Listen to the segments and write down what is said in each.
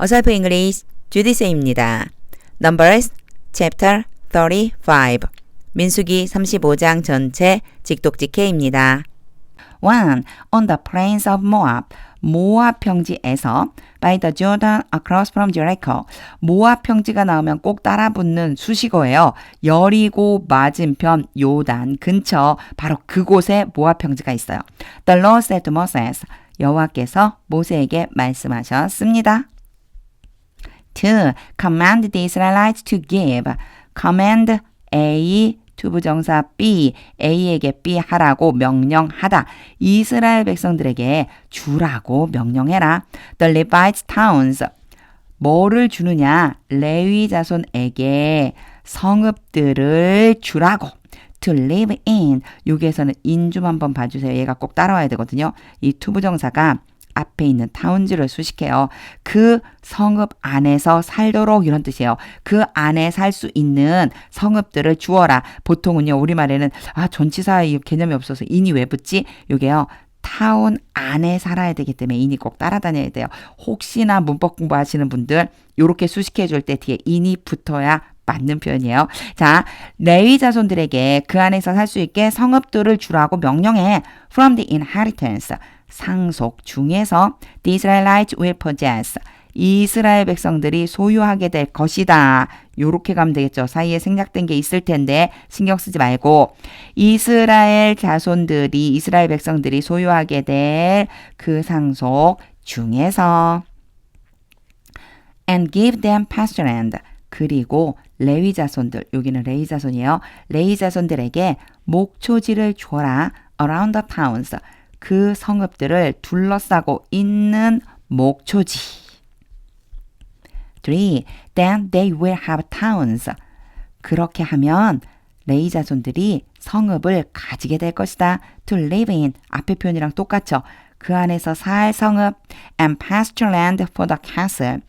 어설프 잉글리시 주디쌤입니다. Numbers Chapter 35 민수기 35장 전체 직독직해입니다. 1. On the plains of Moab, 모압 평지에서 by the Jordan across from Jericho. 모압 평지가 나오면 꼭 따라붙는 수식어예요. 여리고 맞은편 요단 근처 바로 그곳에 모압 평지가 있어요. The Lord said to Moses. 여호와께서 모세에게 말씀하셨습니다. 2. Command the Israelites to give. Command A 투부정사 B, A에게 B 하라고 명령하다. 이스라엘 백성들에게 주라고 명령해라. The Levite towns. 뭐를 주느냐? 레위 자손에게 성읍들을 주라고. To live in. 여기에서는 in 좀 한번 봐주세요. 얘가 꼭 따라와야 되거든요. 이 투부정사가 앞에 있는 타운즈를 수식해요. 그 성읍 안에서 살도록 이런 뜻이에요. 그 안에 살 수 있는 성읍들을 주어라. 보통은요, 우리말에는 전치사의 개념이 없어서 인이 왜 붙지? 요게요. 타운 안에 살아야 되기 때문에 인이 꼭 따라다녀야 돼요. 혹시나 문법 공부하시는 분들 요렇게 수식해 줄 때 뒤에 인이 붙어야 맞는 표현이에요. 자, 레위 자손들에게 그 안에서 살 수 있게 성읍들을 주라고 명령해. From the inheritance. 상속 중에서 the Israelites will possess. 이스라엘 백성들이 소유하게 될 것이다. 요렇게 가면 되겠죠. 사이에 생략된 게 있을 텐데 신경 쓰지 말고 이스라엘 자손들이 이스라엘 백성들이 소유하게 될 그 상속 중에서 and give them pasture land. 그리고 레위 자손들, 여기는 레위 자손이에요. 레위 자손들에게 목초지를 줘라. around the towns. 그 성읍들을 둘러싸고 있는 목초지. 3. Then they will have towns. 그렇게 하면 레위 자손들이 성읍을 가지게 될 것이다. To live in. 앞에 표현이랑 똑같죠. 그 안에서 살 성읍. And pasture land for the cattle.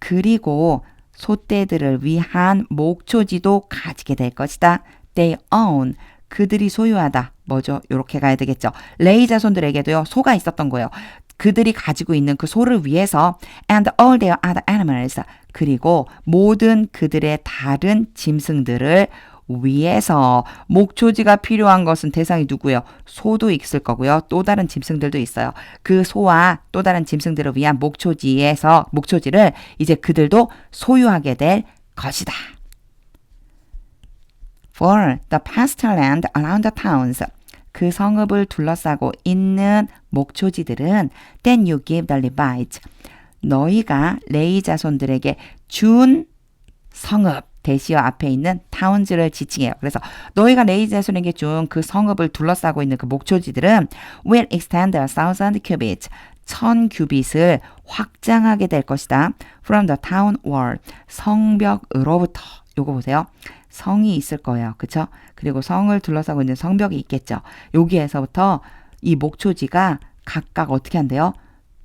그리고 소떼들을 위한 목초지도 가지게 될 것이다. They own. 그들이 소유하다. 뭐죠? 이렇게 가야 되겠죠. 레위 자손들에게도요. 소가 있었던 거예요. 그들이 가지고 있는 그 소를 위해서 and all their other animals. 그리고 모든 그들의 다른 짐승들을 위해서 목초지가 필요한 것은 대상이 누구예요? 소도 있을 거고요. 또 다른 짐승들도 있어요. 그 소와 또 다른 짐승들을 위한 목초지를 이제 그들도 소유하게 될 것이다. For the pasture land around the towns. 그 성읍을 둘러싸고 있는 목초지들은 then you give the Levites. 너희가 레위 자손들에게 준 성읍. 대시어 앞에 있는 타운즈를 지칭해요. 그래서 너희가 레위 자손에게 준 그 성읍을 둘러싸고 있는 그 목초지들은 will extend 1,000 cubits. 1,000규빗을 확장하게 될 것이다. From the town wall. 성벽으로부터. 요거 보세요. 성이 있을 거예요. 그쵸? 그리고 성을 둘러싸고 있는 성벽이 있겠죠. 여기에서부터 이 목초지가 각각 어떻게 한대요?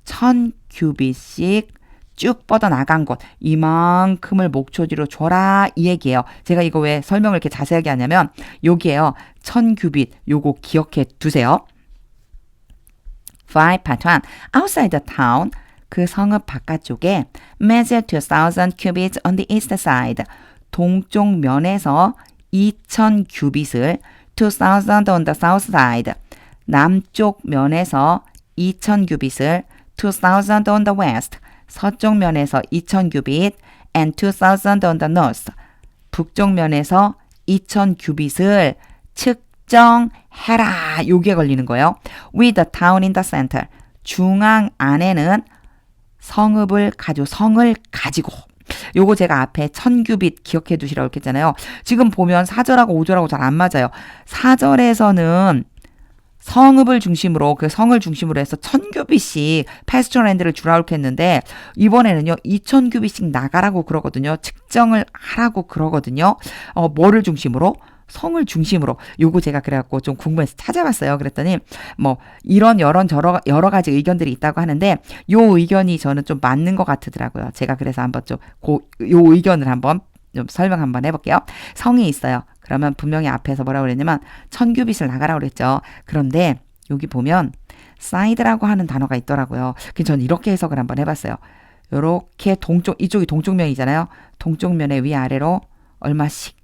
1,000규빗씩 쭉 뻗어나간 곳. 이만큼을 목초지로 줘라. 이 얘기예요. 제가 이거 왜 설명을 이렇게 자세하게 하냐면 여기에요. 1,000규빗 요거 기억해 두세요. 5. Part 1. Outside the town. 그 성읍 바깥쪽에 measure 2,000 cubits on the east side. 동쪽 면에서 2,000규빗을 2,000 on the south side. 남쪽 면에서 2,000규빗을 2,000 on the west. 서쪽 면에서 2,000규빗 and 2,000 on the north. 북쪽 면에서 2,000규빗을 측정해라. 요게 걸리는 거예요. With the town in the center. 중앙 안에는 성을 가지고 요거 제가 앞에 1,000규빗 기억해 두시라고 했잖아요. 지금 보면 4절하고 5절하고 잘 안 맞아요. 4절에서는 성읍을 중심으로 그 성을 중심으로 해서 1,000규빗씩 패스처랜드를 주라고 했는데 이번에는요 2,000규빗씩 나가라고 그러거든요. 측정을 하라고 그러거든요. 뭐를 중심으로? 성을 중심으로. 요거 제가 그래갖고 좀 궁금해서 찾아봤어요. 그랬더니 뭐 이런 여러 가지 의견들이 있다고 하는데 요 의견이 저는 좀 맞는 것 같더라고요. 제가 그래서 한번 좀 요 의견을 한번 좀 설명 한번 해볼게요. 성이 있어요. 그러면 분명히 앞에서 뭐라고 그랬냐면 1,000규빗을 나가라고 그랬죠. 그런데 여기 보면 side라고 하는 단어가 있더라고요. 그래서 저는 이렇게 해석을 한번 해봤어요. 요렇게 이쪽이 동쪽면이잖아요. 동쪽면의 위아래로 얼마씩?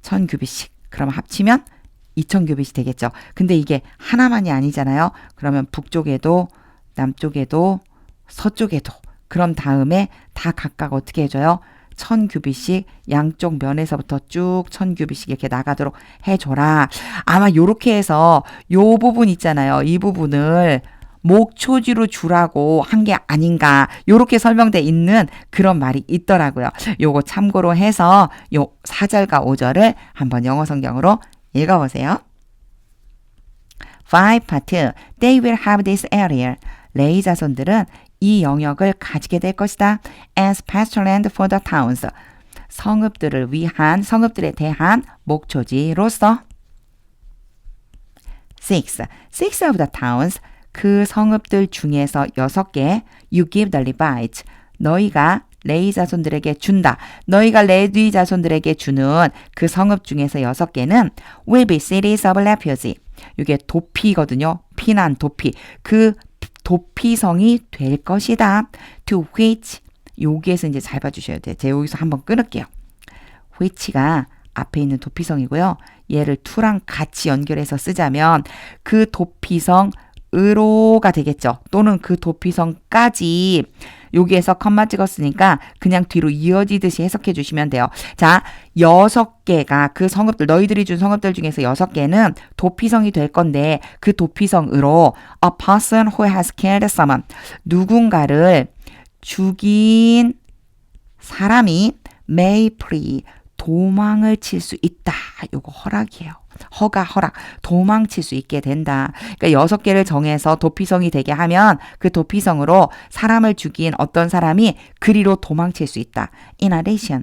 1000규빗씩. 그럼 합치면 2000규빗이 되겠죠. 근데 이게 하나만이 아니잖아요. 그러면 북쪽에도 남쪽에도 서쪽에도 그런 다음에 다 각각 어떻게 해줘요? 1000규빗씩 양쪽 면에서부터 쭉 1000규빗씩 이렇게 나가도록 해줘라. 아마 요렇게 해서 요 부분 있잖아요. 이 부분을 목초지로 주라고 한 게 아닌가. 요렇게 설명돼 있는 그런 말이 있더라고요. 요거 참고로 해서 요 4절과 5절을 한번 영어 성경으로 읽어보세요. 5 part. They will have this area. 레위 자손들은 이 영역을 가지게 될 것이다. As pasture land for the towns. 성읍들을 위한, 성읍들에 대한 목초지로서. 6. 6 of the towns. 그 성읍들 중에서 6개. You give the Levites. 너희가 레위 자손들에게 준다. 너희가 레위 자손들에게 주는 그 성읍 중에서 6개는 will be cities of refuge. 이게 도피거든요. 피난 도피. 그 도피성이 될 것이다. To which. 여기에서 이제 잘 봐주셔야 돼요. 제가 여기서 한번 끊을게요. which가 앞에 있는 도피성이고요. 얘를 to랑 같이 연결해서 쓰자면 그 도피성으로가 되겠죠. 또는 그 도피성까지. 여기에서 컴마 찍었으니까 그냥 뒤로 이어지듯이 해석해 주시면 돼요. 자, 6개가 그 성읍들, 너희들이 준 성읍들 중에서 6개는 도피성이 될 건데 그 도피성으로 a person who has killed someone. 누군가를 죽인 사람이 may flee. 도망을 칠 수 있다. 요거 허락이에요. 허락. 도망칠 수 있게 된다. 그러니까 6개를 정해서 도피성이 되게 하면 그 도피성으로 사람을 죽인 어떤 사람이 그리로 도망칠 수 있다. In addition,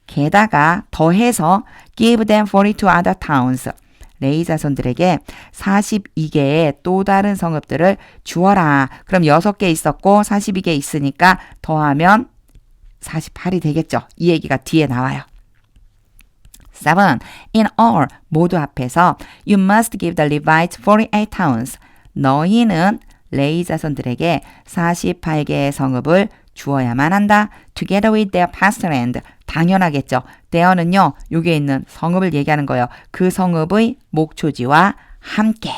게다가 더해서 give them 42 other towns. 레위 자손들에게 42개의 또 다른 성읍들을 주어라. 그럼 6개 있었고 42개 있으니까 더하면 48이 되겠죠. 이 얘기가 뒤에 나와요. 7. In all, 모두 합해서 You must give the Levites 48 towns. 너희는 레위 자손들에게 48개의 성읍을 주어야만 한다. Together with their pasture land. 당연하겠죠. there는요. 여기에 있는 성읍을 얘기하는 거예요. 그 성읍의 목초지와 함께.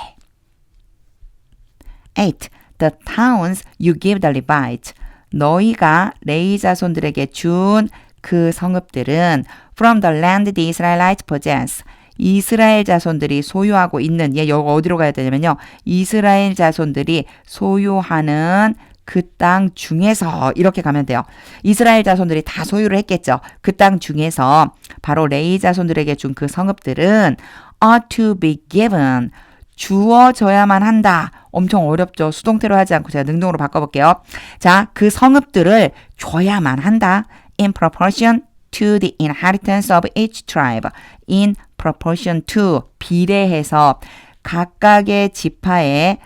8. The towns you give the Levites. 너희가 레위 자손들에게 준 그 성읍들은 from the land the Israelites possess. 이스라엘 자손들이 소유하고 있는, 여기 어디로 가야 되냐면요. 이스라엘 자손들이 소유하는 그 땅 중에서 이렇게 가면 돼요. 이스라엘 자손들이 다 소유를 했겠죠. 그 땅 중에서 바로 레위 자손들에게 준 그 성읍들은 ought to be given. 주어져야만 한다. 엄청 어렵죠. 수동태로 하지 않고 제가 능동으로 바꿔볼게요. 자, 그 성읍들을 줘야만 한다. In proportion to the inheritance of each tribe. In proportion to. 비례해서. 각각의 지파의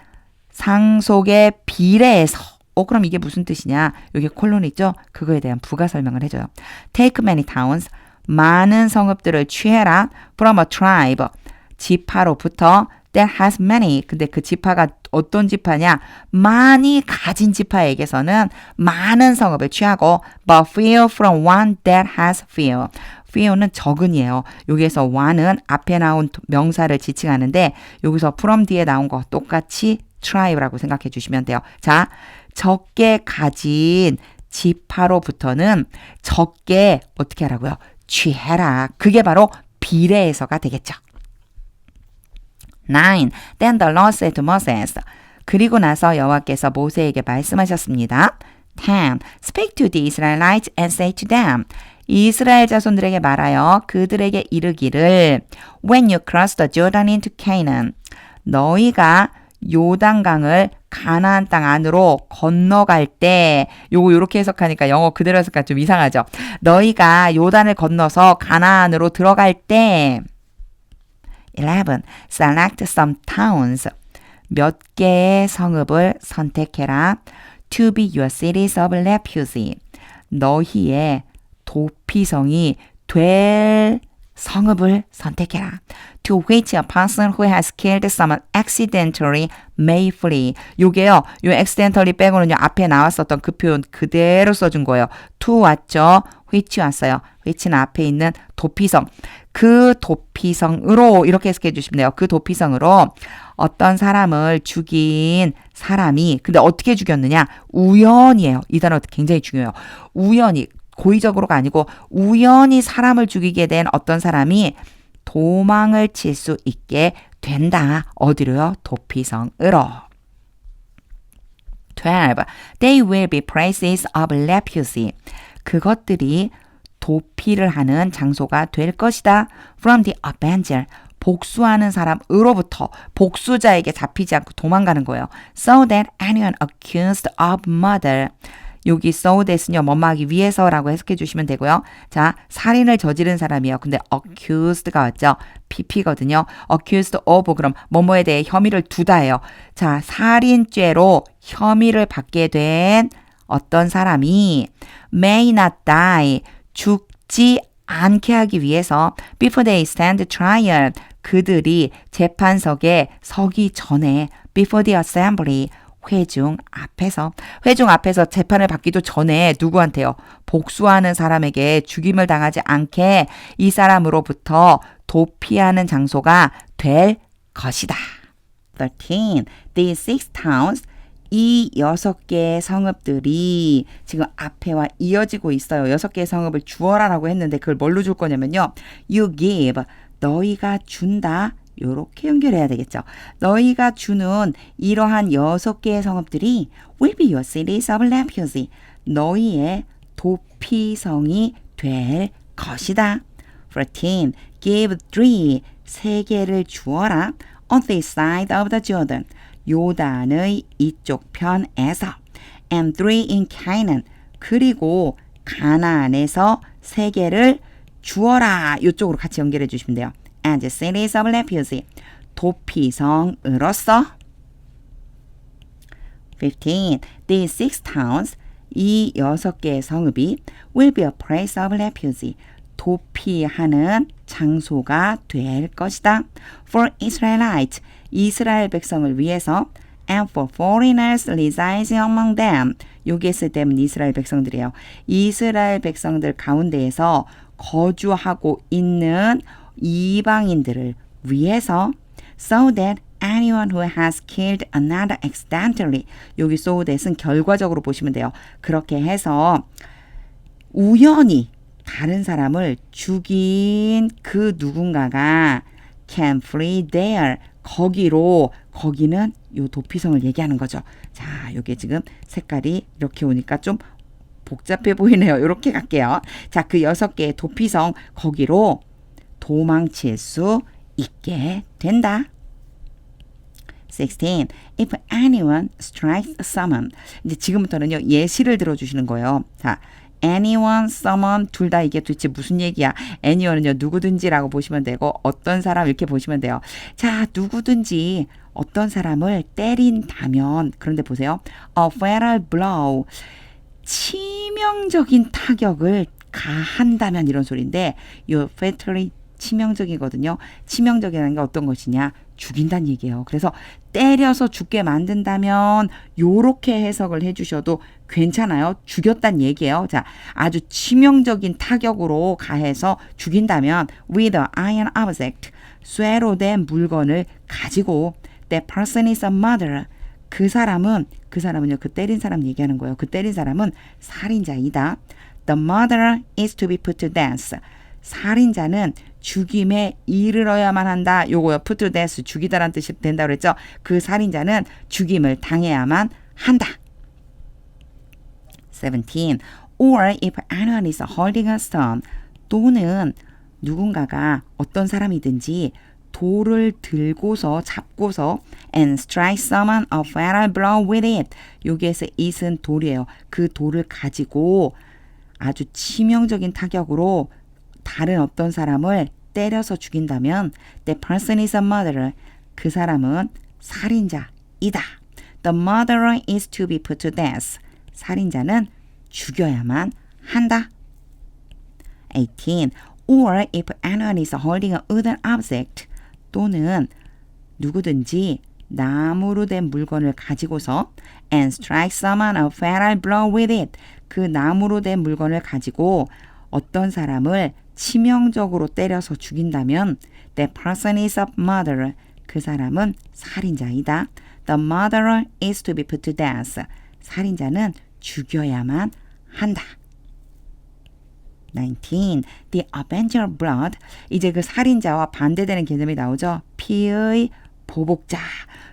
상속에 비례해서. 그럼 이게 무슨 뜻이냐? 여기 콜론 있죠? 그거에 대한 부가 설명을 해줘요. Take many towns. 많은 성읍들을 취해라. From a tribe. 지파로부터 that has many. 근데 그 지파가 어떤 지파냐? 많이 가진 지파에게서는 많은 성읍을 취하고 but few from one that has few. few는 적은이에요. 여기에서 one은 앞에 나온 명사를 지칭하는데 여기서 from 뒤에 나온 거 똑같이 tribe라고 생각해 주시면 돼요. 자, 적게 가진 지파로부터는 적게 어떻게 하라고요? 취해라. 그게 바로 비례해서가 되겠죠. 9. Then the Lord said to Moses. 그리고 나서 여호와께서 모세에게 말씀하셨습니다. 10. Speak to the Israelites and say to them. 이스라엘 자손들에게 말하여 그들에게 이르기를 When you cross the Jordan into Canaan. 너희가 요단강을 가나안 땅 안으로 건너갈 때 요거 요렇게 해석하니까 영어 그대로 해석하니까 좀 이상하죠. 너희가 요단을 건너서 가나안으로 들어갈 때 11. Select some towns. 몇 개의 성읍을 선택해라. To be your cities of refuge. 너희의 도피성이 될 성읍을 선택해라. To which a person who has killed someone accidentally may flee. 요게요. 요 accidentally 빼고는요. 앞에 나왔었던 그 표현 그대로 써준 거예요. to 왔죠. which 왔어요. which는 앞에 있는 도피성. 그 도피성으로 이렇게 해석해 주시면 돼요. 그 도피성으로 어떤 사람을 죽인 사람이 근데 어떻게 죽였느냐? 우연이에요. 이 단어 굉장히 중요해요. 우연히 고의적으로가 아니고 우연히 사람을 죽이게 된 어떤 사람이 도망을 칠 수 있게 된다. 어디로요? 도피성으로. 12. They will be places of leprosy. 그것들이 도피를 하는 장소가 될 것이다. From the avenger. 복수하는 사람으로부터 복수자에게 잡히지 않고 도망가는 거예요. So that anyone accused of murder. 여기 so that은요. 뭐뭐하기 위해서라고 해석해 주시면 되고요. 자, 살인을 저지른 사람이에요. 근데 accused가 왔죠. pp거든요. accused of 그럼 뭐뭐에 대해 혐의를 두다예요. 자, 살인죄로 혐의를 받게 된 어떤 사람이 may not die. 죽지 않게 하기 위해서 before they stand trial. 그들이 재판석에 서기 전에 before the assembly. 회중 앞에서 재판을 받기도 전에 누구한테요? 복수하는 사람에게 죽임을 당하지 않게 이 사람으로부터 도피하는 장소가 될 것이다. 13. These 6 towns 이 6개의 성읍들이 지금 앞에와 이어지고 있어요. 6개의 성읍을 주어라라고 했는데 그걸 뭘로 줄 거냐면요. You give, 너희가 준다. 요렇게 연결해야 되겠죠. 너희가 주는 이러한 6개의 성읍들이 will be your cities of refuge. 너희의 도피성이 될 것이다. 14. Give 3 개를 주어라. On this side of the Jordan. 요단의 이쪽 편에서. And 3 in Canaan. 그리고 가나안에서 3개를 주어라. 이쪽으로 같이 연결해 주시면 돼요. And cities of refuge. 도피성으로서. 15. These 6 towns. 이 6개의 성읍이 will be a place of refuge. 도피하는 장소가 될 것이다. For Israelites. 이스라엘 백성을 위해서. And for foreigners residing among them. 여기에 쓸 때는 이스라엘 백성들이에요. 이스라엘 백성들 가운데에서 거주하고 있는 이방인들을 위해서 so that anyone who has killed another accidentally 여기 so that은 결과적으로 보시면 돼요. 그렇게 해서 우연히 다른 사람을 죽인 그 누군가가 can flee there 거기는 요 도피성을 얘기하는 거죠. 자, 요게 지금 색깔이 이렇게 오니까 좀 복잡해 보이네요. 이렇게 갈게요. 자, 그 6개의 도피성 거기로 도망칠 수 있게 된다. 16. If anyone strikes someone. 이제 지금부터는요. 예시를 들어주시는 거예요. 자, anyone, someone 둘 다 이게 도대체 무슨 얘기야? anyone은요. 누구든지라고 보시면 되고 어떤 사람 이렇게 보시면 돼요. 자, 누구든지 어떤 사람을 때린다면 그런데 보세요. A fatal blow. 치명적인 타격을 가한다면 이런 소리인데 이 fatal이 치명적이거든요. 치명적이라는 게 어떤 것이냐? 죽인다는 얘기예요. 그래서 때려서 죽게 만든다면 요렇게 해석을 해주셔도 괜찮아요. 죽였다는 얘기예요. 자, 아주 치명적인 타격으로 가해서 죽인다면 with an iron object, 쇠로 된 물건을 가지고 that person is a murderer. 그 사람은요. 그 때린 사람 얘기하는 거예요. 그 때린 사람은 살인자이다. The murderer is to be put to death. 살인자는 죽임에 이르러야만 한다. 요거요. put to death 죽이다라는 뜻이 된다고 그랬죠. 그 살인자는 죽임을 당해야만 한다. 17. Or if anyone is holding a stone 또는 누군가가 어떤 사람이든지 돌을 들고서 잡고서 and strike someone a fatal blow with it. 여기에서 it은 돌이에요. 그 돌을 가지고 아주 치명적인 타격으로 다른 어떤 사람을 때려서 죽인다면 the person is a murderer. 그 사람은 살인자이다. The murderer is to be put to death. 살인자는 죽여야만 한다. 18. or if anyone is holding a wooden object 또는 누구든지 나무로 된 물건을 가지고서 and strike someone a fatal blow with it 그 나무로 된 물건을 가지고 어떤 사람을 치명적으로 때려서 죽인다면 that person is a murderer 그 사람은 살인자이다. The murderer is to be put to death 살인자는 죽여야만 한다. 19. The avenger of blood 이제 그 살인자와 반대되는 개념이 나오죠. 피의 보복자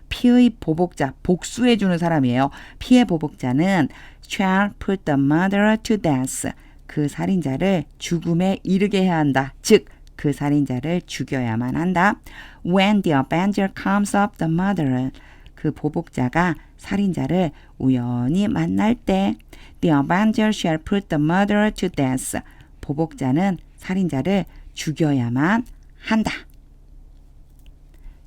피의 보복자 복수해주는 사람이에요. 피의 보복자는 shall put the murderer to death 그 살인자를 죽음에 이르게 해야 한다. 즉 그 살인자를 죽여야만 한다. When the avenger comes up the murderer 그 보복자가 살인자를 우연히 만날 때 The avenger shall put the murderer to death 보복자는 살인자를 죽여야만 한다.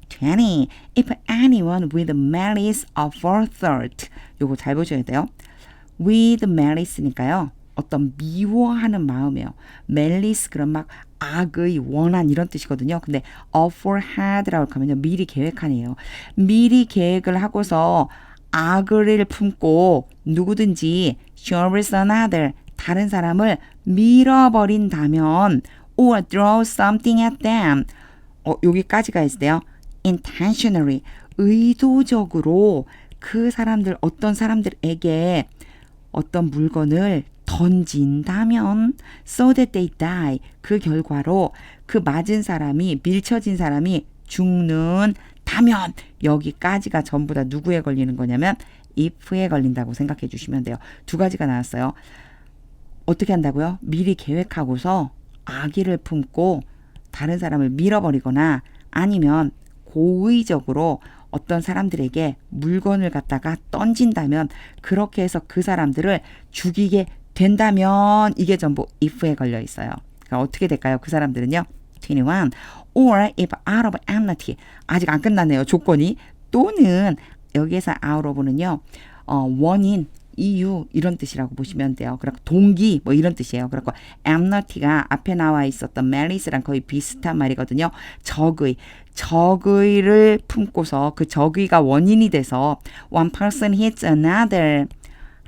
20. If anyone with malice aforethought 요거 잘 보셔야 돼요. with malice니까요. 어떤 미워하는 마음이에요. malice 그런 막 악의 원한 이런 뜻이거든요. 근데 aforehad라고 하면요. 미리 계획하네요. 미리 계획을 하고서 악을 품고 누구든지 shows another 다른 사람을 밀어버린다면 or throw something at them 여기까지가 있어요. intentionally 의도적으로 그 사람들 어떤 사람들에게 어떤 물건을 던진다면 so that they die 그 결과로 그 맞은 사람이 밀쳐진 사람이 죽는다면 여기까지가 전부 다 누구에 걸리는 거냐면 if에 걸린다고 생각해 주시면 돼요. 두 가지가 나왔어요. 어떻게 한다고요? 미리 계획하고서 악의를 품고 다른 사람을 밀어버리거나 아니면 고의적으로 어떤 사람들에게 물건을 갖다가 던진다면 그렇게 해서 그 사람들을 죽이게 된다면 이게 전부 if에 걸려 있어요. 그러니까 어떻게 될까요? 그 사람들은요. 21. or if out of enmity 아직 안 끝났네요. 조건이 또는 여기에서 out of는요. 원인 이유 이런 뜻이라고 보시면 돼요. 그리고 동기 뭐 이런 뜻이에요. 그리고 enmity가 앞에 나와 있었던 malice랑 거의 비슷한 말이거든요. 적의를 품고서 그 적의가 원인이 돼서 one person hits another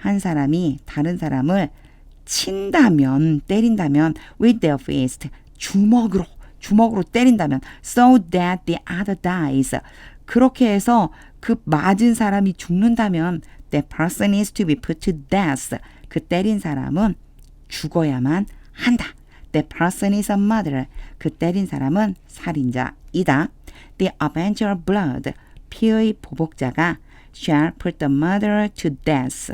한 사람이 다른 사람을 친다면 때린다면 with their fist 주먹으로 때린다면 so that the other dies 그렇게 해서 그 맞은 사람이 죽는다면 that person is to be put to death 그 때린 사람은 죽어야만 한다. that person is a murderer 그 때린 사람은 살인자이다. the avenger of blood 피의 보복자가 shall put the murderer to death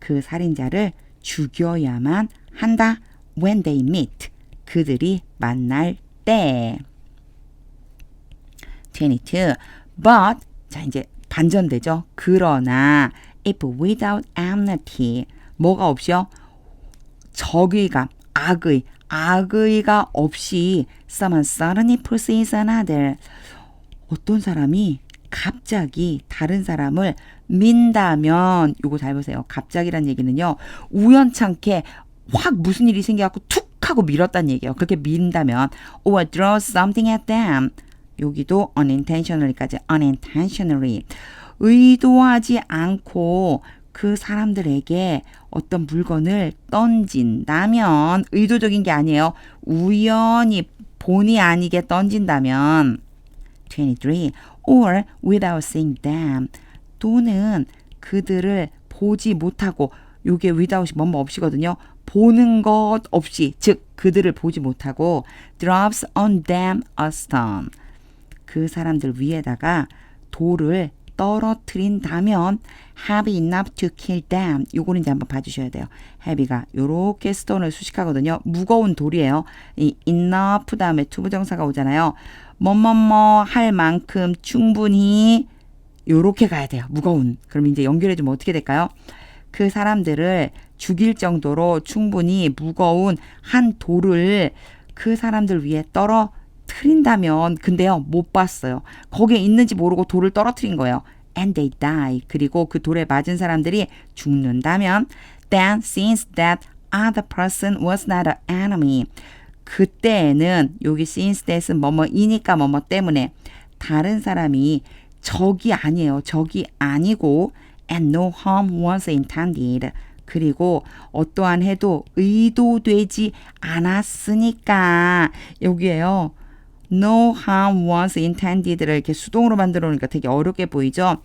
그 살인자를 죽여야만 한다. when they meet 그들이 만날 때. 22. But 자 이제 반전되죠. 그러나 if without enmity 뭐가 없이요? 적의감, 악의가 없이 someone suddenly pursues another 어떤 사람이 갑자기 다른 사람을 민다면 요거 잘 보세요. 갑자기란 얘기는요. 우연찮게 확 무슨 일이 생겨갖고 툭 하고 밀었다는 얘기예요. 그렇게 민다면 or throw something at them 여기도 unintentionally까지 unintentionally 의도하지 않고 그 사람들에게 어떤 물건을 던진다면 의도적인 게 아니에요. 우연히 본의 아니게 던진다면 23. or without seeing them 또는 그들을 보지 못하고 요게 without이 뭐뭐 없이거든요. 보는 것 없이 즉 그들을 보지 못하고 drops on them a stone 그 사람들 위에다가 돌을 떨어뜨린다면 have enough to kill them 요거는 이제 한번 봐주셔야 돼요. have가 요렇게 스톤을 수식하거든요. 무거운 돌이에요. 이 enough 다음에 투부정사가 오잖아요. 뭐뭐뭐 할 만큼 충분히 요렇게 가야 돼요. 무거운. 그럼 이제 연결해주면 어떻게 될까요? 그 사람들을 죽일 정도로 충분히 무거운 한 돌을 그 사람들 위에 떨어뜨린다면 근데요 못 봤어요. 거기에 있는지 모르고 돌을 떨어뜨린 거예요. And they die. 그리고 그 돌에 맞은 사람들이 죽는다면 then since that other person was not an enemy 그때에는 여기 since that은 뭐뭐이니까 뭐뭐 때문에 다른 사람이 적이 아니에요. 적이 아니고 and no harm was intended. 그리고 어떠한 해도 의도되지 않았으니까 여기에요. No harm was intended를 이렇게 수동으로 만들어 놓으니까 되게 어렵게 보이죠?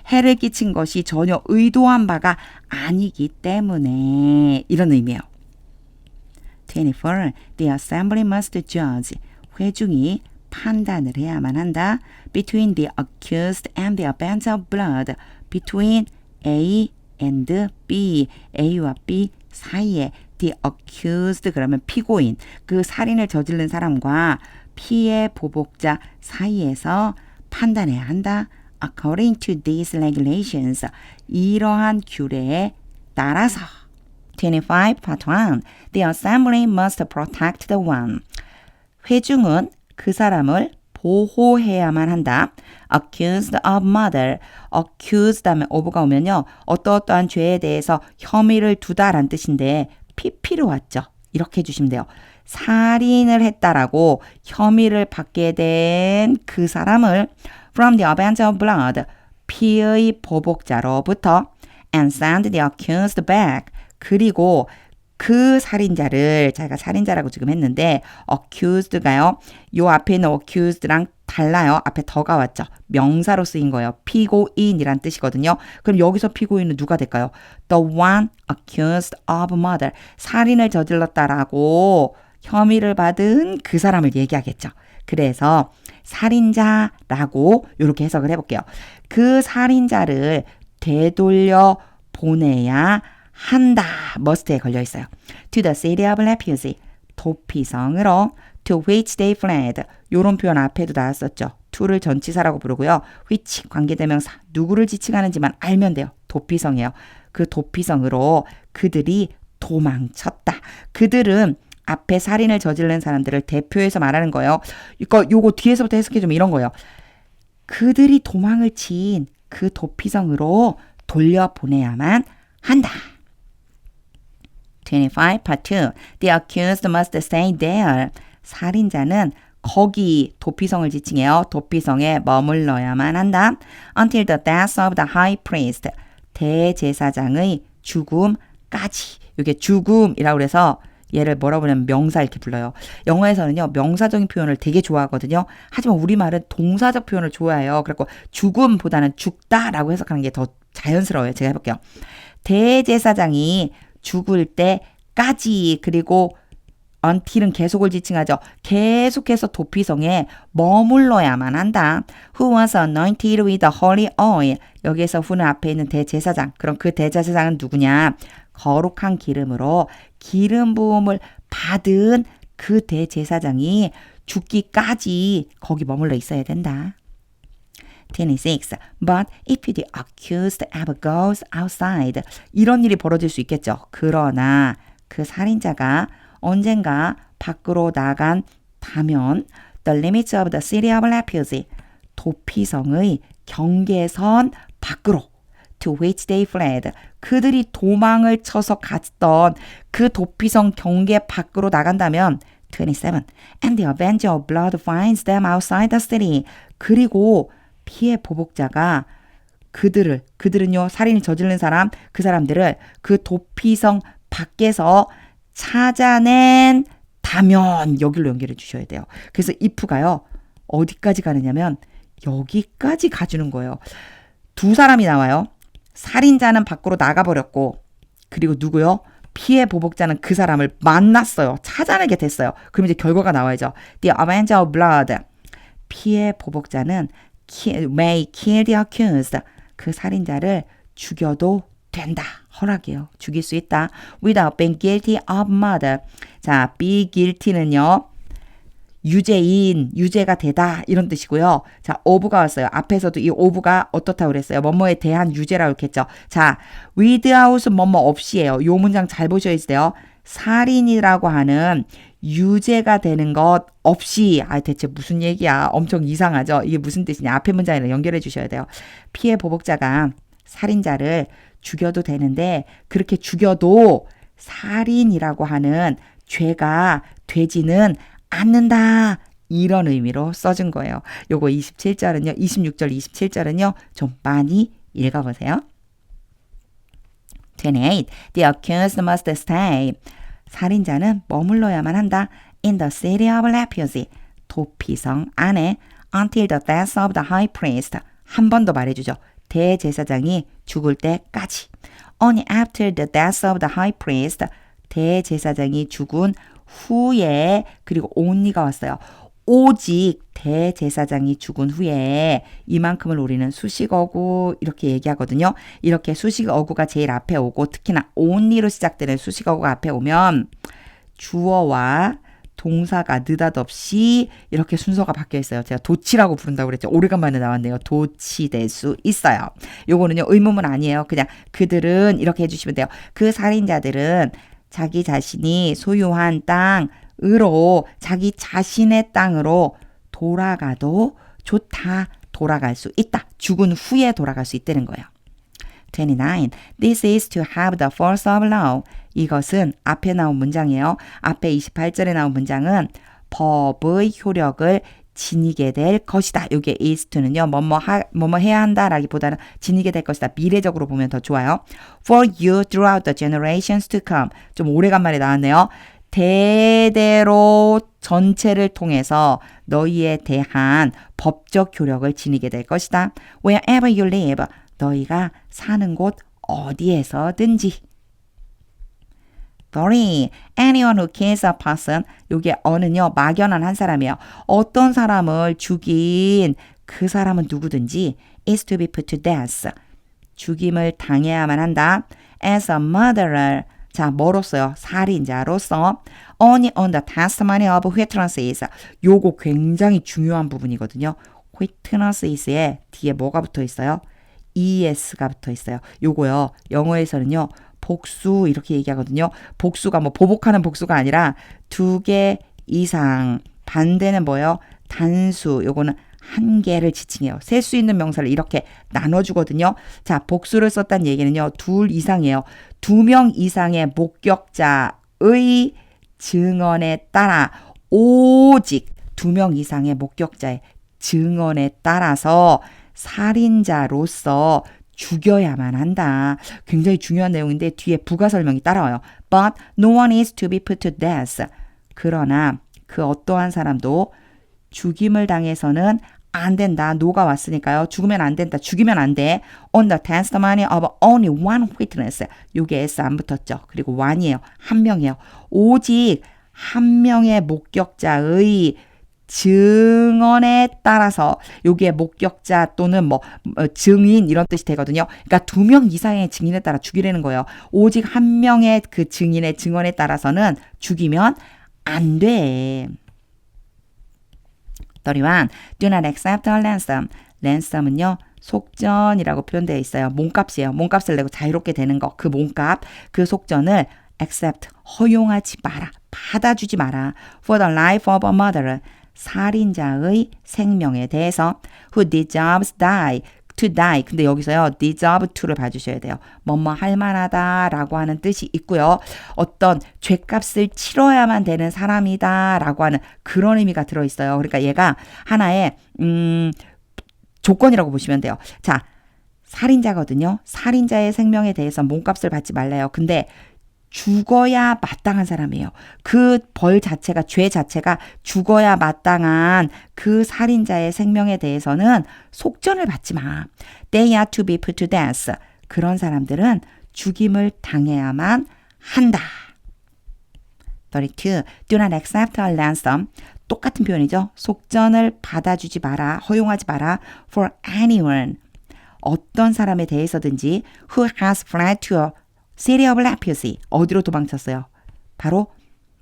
해를 끼친 것이 전혀 의도한 바가 아니기 때문에 이런 의미예요. 24. The assembly must judge. 회중이 판단을 해야만 한다. Between the accused and the offense of blood. Between A and B. A와 B 사이에 the accused 그러면 피고인 그 살인을 저지른 사람과 피해 보복자 사이에서 판단해야 한다. According to these regulations. 이러한 규례에 따라서 25 part 1. The assembly must protect the one. 회중은 그 사람을 보호해야만 한다. Accused of murder. Accused 다음에 of가 오면요. 어떠어떠한 죄에 대해서 혐의를 두다란 뜻인데 PP로 왔죠. 이렇게 해주시면 돼요. 살인을 했다라고 혐의를 받게 된 그 사람을 from the offense of blood. 피의 보복자로부터 and send the accused back. 그리고 그 살인자를 자기가 살인자라고 지금 했는데 accused가요. 요 앞에 있는 accused랑 달라요. 앞에 더가 왔죠. 명사로 쓰인 거예요. 피고인이란 뜻이거든요. 그럼 여기서 피고인은 누가 될까요? The one accused of murder. 살인을 저질렀다라고 혐의를 받은 그 사람을 얘기하겠죠. 그래서 살인자라고 이렇게 해석을 해볼게요. 그 살인자를 되돌려 보내야 한다. must에 걸려 있어요. To the city of refuge. 도피성으로 to which they fled. 요런 표현 앞에도 나왔었죠. to를 전치사라고 부르고요. which 관계대명사. 누구를 지칭하는지만 알면 돼요. 도피성이에요. 그 도피성으로 그들이 도망쳤다. 그들은 앞에 살인을 저지른 사람들을 대표해서 말하는 거예요. 요거 뒤에서부터 해석해주면 이런 거예요. 그들이 도망을 친 그 도피성으로 돌려보내야만 한다. 25 part 2. The accused must stay there. 살인자는 거기 도피성을 지칭해요. 도피성에 머물러야만 한다. Until the death of the high priest. 대제사장의 죽음까지. 이게 죽음이라고 그래서 얘를 뭐라고 그러냐면 명사 이렇게 불러요. 영어에서는요. 명사적인 표현을 되게 좋아하거든요. 하지만 우리말은 동사적 표현을 좋아해요. 그래서 죽음보다는 죽다라고 해석하는 게 더 자연스러워요. 제가 해볼게요. 대제사장이 죽을 때까지 그리고 until은 계속을 지칭하죠. 계속해서 도피성에 머물러야만 한다. Who was anointed with the holy oil. 여기에서 who는 앞에 있는 대제사장. 그럼 그 대제사장은 누구냐? 거룩한 기름으로 기름 부음을 받은 그 대제사장이 죽기까지 거기 머물러 있어야 된다. 26. But if the accused ever goes outside. 이런 일이 벌어질 수 있겠죠. 그러나 그 살인자가 언젠가 밖으로 나간다면 the limits of the city of refuge. 도피성의 경계선 밖으로 to which they fled. 그들이 도망을 쳐서 갔던 그 도피성 경계 밖으로 나간다면 27. And the avenger of blood finds them outside the city. 그리고 피해 보복자가 그들은요, 살인을 저지른 사람, 그 사람들을 그 도피성 밖에서 찾아낸 다면 여기로 연결해 주셔야 돼요. 그래서 if가요, 어디까지 가느냐면 여기까지 가주는 거예요. 두 사람이 나와요. 살인자는 밖으로 나가버렸고, 그리고 누구요? 피해 보복자는 그 사람을 만났어요. 찾아내게 됐어요. 그럼 이제 결과가 나와야죠. The avenger of blood. 피해 보복자는 may kill the accused. 그 살인자를 죽여도 된다. 허락이에요. 죽일 수 있다. Without being guilty of murder. 자, be guilty는요. 유죄인, 유죄가 되다 이런 뜻이고요. 자, of가 왔어요. 앞에서도 이 of가 어떻다고 그랬어요? 뭐뭐에 대한 유죄라고 했겠죠. 자, without 뭐뭐 없이예요. 요 문장 잘 보셔야 돼요. 살인이라고 하는 유죄가 되는 것 없이, 대체 무슨 얘기야? 엄청 이상하죠? 이게 무슨 뜻이냐? 앞에 문장이랑 연결해 주셔야 돼요. 피해 보복자가 살인자를 죽여도 되는데 그렇게 죽여도 살인이라고 하는 죄가 되지는 않는다. 이런 의미로 써준 거예요. 요거 27절은요, 26절, 27절은요, 좀 많이 읽어보세요. 28. The accused must stay. 살인자는 머물러야만 한다. In the city of refuge. 도피성 안에 until the death of the high priest. 한 번 더 말해주죠. 대제사장이 죽을 때까지. Only after the death of the high priest. 대제사장이 죽은 후에, 그리고 only가 왔어요. 오직 대제사장이 죽은 후에 이만큼을 우리는 수식어구 이렇게 얘기하거든요. 이렇게 수식어구가 제일 앞에 오고 특히나 only로 시작되는 수식어구가 앞에 오면 주어와 동사가 느닷없이 이렇게 순서가 바뀌어 있어요. 제가 도치라고 부른다고 그랬죠. 오래간만에 나왔네요. 도치될 수 있어요. 요거는요, 의문문 아니에요. 그냥 그들은 이렇게 해주시면 돼요. 그 살인자들은 자기 자신이 소유한 땅으로, 자기 자신의 땅으로 돌아가도 좋다. 돌아갈 수 있다. 죽은 후에 돌아갈 수 있다는 거예요. 29. This is to have the force of law. 이것은 앞에 나온 문장이에요. 앞에 28절에 나온 문장은 법의 효력을 지니게 될 것이다. 이게 is to는요. 뭐뭐 해야 한다라기보다는 지니게 될 것이다. 미래적으로 보면 더 좋아요. For you throughout the generations to come. 좀 오래간만에 나왔네요. 대대로 전체를 통해서 너희에 대한 법적 효력을 지니게 될 것이다. Wherever you live. 너희가 사는 곳 어디에서든지. 30. Anyone who kills a person. 요게 어는요, 막연한 한 사람이에요. 어떤 사람을 죽인 그 사람은 누구든지 is to be put to death. 죽임을 당해야만 한다. As a murderer. 자, 뭐로써요? 살인자로서. Only on the testimony of witnesses. 요거 굉장히 중요한 부분이거든요. witnesses에 뒤에 뭐가 붙어 있어요? es가 붙어 있어요. 요거요. 영어에서는요. 복수 이렇게 얘기하거든요. 복수가 뭐 보복하는 복수가 아니라 2개 이상. 반대는 뭐예요? 단수. 요거는 한 개를 지칭해요. 셀 수 있는 명사를 이렇게 나눠주거든요. 자, 복수를 썼다는 얘기는요. 2 이상이에요. 2명 이상의 목격자의 증언에 따라 오직 2명 이상의 목격자의 증언에 따라서 살인자로서 죽여야만 한다. 굉장히 중요한 내용인데 뒤에 부가 설명이 따라와요. But no one is to be put to death. 그러나 그 어떠한 사람도 죽임을 당해서는 안 된다. no가 왔으니까요. 죽으면 안 된다. 죽이면 안 돼. On the testimony of only one witness. 요게 S 안 붙었죠. 그리고 one이에요. 한 명이에요. 오직 한 명의 목격자의 증언에 따라서 요게 목격자 또는 뭐 증인 이런 뜻이 되거든요. 그러니까 2명 이상의 증인에 따라 죽이려는 거예요. 오직 한 명의 그 증인의 증언에 따라서는 죽이면 안 돼. 31. Do not accept a ransom. ransom은요. 속전이라고 표현되어 있어요. 몸값이에요. 몸값을 내고 자유롭게 되는 거. 그 몸값, 그 속전을 accept, 허용하지 마라. 받아주지 마라. For the life of a murderer. 살인자의 생명에 대해서 who deserves to die. 근데 여기서요. deserve to를 봐주셔야 돼요. 뭐뭐 할 만하다라고 하는 뜻이 있고요. 어떤 죄값을 치러야만 되는 사람이다라고 하는 그런 의미가 들어있어요. 그러니까 얘가 하나의 조건이라고 보시면 돼요. 자, 살인자거든요. 살인자의 생명에 대해서 몸값을 받지 말래요. 근데 죽어야 마땅한 사람이에요. 그 벌 자체가, 죄 자체가 죽어야 마땅한 그 살인자의 생명에 대해서는 속전을 받지 마. They are to be put to death. 그런 사람들은 죽임을 당해야만 한다. 32. Do not accept a ransom. 똑같은 표현이죠. 속전을 받아주지 마라. 허용하지 마라. For anyone. 어떤 사람에 대해서든지 who has fled to a city of refuge. 어디로 도망쳤어요? 바로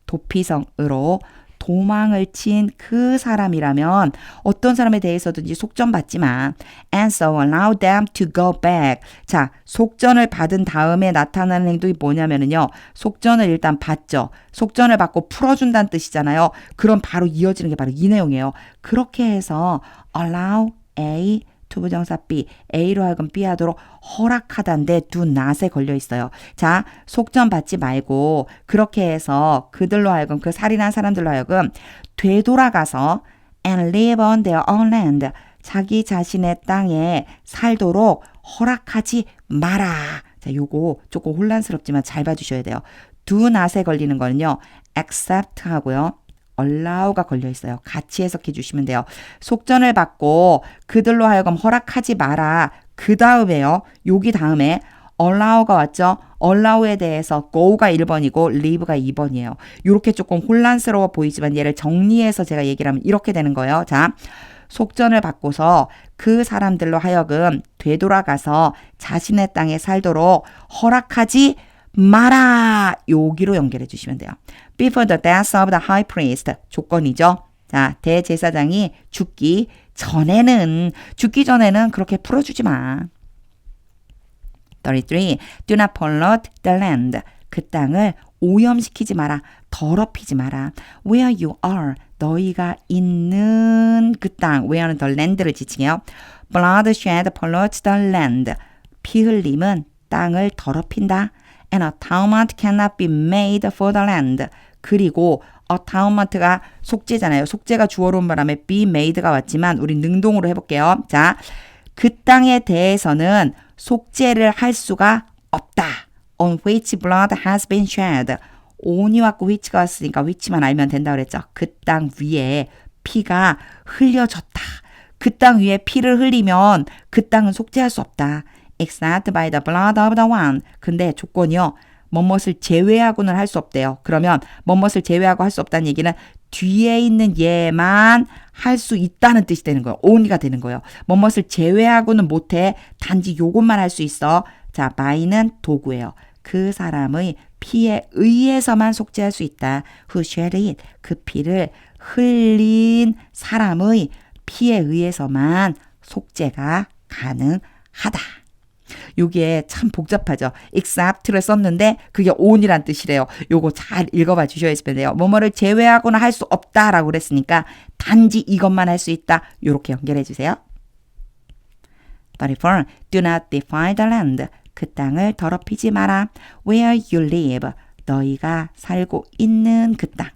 도피성으로 도망을 친 그 사람이라면 어떤 사람에 대해서든지 속전받지만 and so allow them to go back. 자, 속전을 받은 다음에 나타나는 행동이 뭐냐면요. 속전을 일단 받죠. 속전을 받고 풀어준다는 뜻이잖아요. 그럼 바로 이어지는 게 바로 이 내용이에요. 그렇게 해서 allow A 투부정사 be, A로 하여금 B 하도록 허락하다인데 do not에 걸려 있어요. 자, 속전 받지 말고 그렇게 해서 그들로 하여금 그 살인한 사람들로 하여금 되돌아가서 and live on their own land, 자기 자신의 땅에 살도록 허락하지 마라. 자, 요거 조금 혼란스럽지만 잘 봐주셔야 돼요. do not에 걸리는 거는요, accept 하고요, allow가 걸려 있어요. 같이 해석해 주시면 돼요. 속전을 받고 그들로 하여금 허락하지 마라. 그 다음에요, 여기 다음에 allow가 왔죠? allow에 대해서 go가 1번이고 leave가 2번이에요. 이렇게 조금 혼란스러워 보이지만 얘를 정리해서 제가 얘기를 하면 이렇게 되는 거예요. 자, 속전을 받고서 그 사람들로 하여금 되돌아가서 자신의 땅에 살도록 허락하지 마라. 여기로 연결해 주시면 돼요. Before the death of the high priest. 조건이죠. 자, 대제사장이 죽기 전에는 그렇게 풀어주지 마. 33. Do not pollute the land. 그 땅을 오염시키지 마라. 더럽히지 마라. Where you are. 너희가 있는 그 땅. where는 the land를 지칭해요. Bloodshed pollutes the land. 피 흘림은 땅을 더럽힌다. And atonement cannot be made for the land. 그리고 atonement가 속죄잖아요. 속죄가 주어로 온 바람에 be made가 왔지만 우리 능동으로 해볼게요. 자, 그 땅에 대해서는 속죄를 할 수가 없다. On which blood has been shed. on이 왔고 which가 왔으니까 which만 알면 된다고 그랬죠. 그 땅 위에 피가 흘려졌다. 그 땅 위에 피를 흘리면 그 땅은 속죄할 수 없다. Except by the blood of the one. 근데 조건이요, 뭐뭇을 제외하고는 할 수 없대요. 그러면 뭐뭇을 제외하고 할 수 없다는 얘기는 뒤에 있는 얘만 할 수 있다는 뜻이 되는 거예요. only가 되는 거예요. 뭐뭇을 제외하고는 못해. 단지 요것만 할 수 있어. 자, by는 도구예요. 그 사람의 피에 의해서만 속죄할 수 있다. Who shed it. 그 피를 흘린 사람의 피에 의해서만 속죄가 가능하다. 요게 참 복잡하죠. except를 썼는데 그게 on이란 뜻이래요. 요거 잘 읽어봐 주셔야 돼요. 뭐뭐를 제외하거나 할 수 없다라고 그랬으니까 단지 이것만 할 수 있다. 요렇게 연결해 주세요. 34. Do not defile the land. 그 땅을 더럽히지 마라. Where you live. 너희가 살고 있는 그 땅.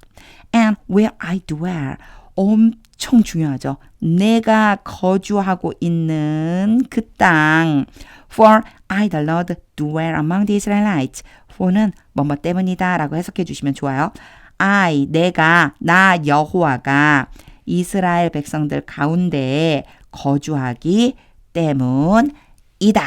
And where I dwell. 엄청 중요하죠. 내가 거주하고 있는 그 땅. For I the Lord dwell among the Israelites. for는 뭐뭐 때문이다 라고 해석해 주시면 좋아요. I, 내가, 나 여호와가 이스라엘 백성들 가운데에 거주하기 때문이다.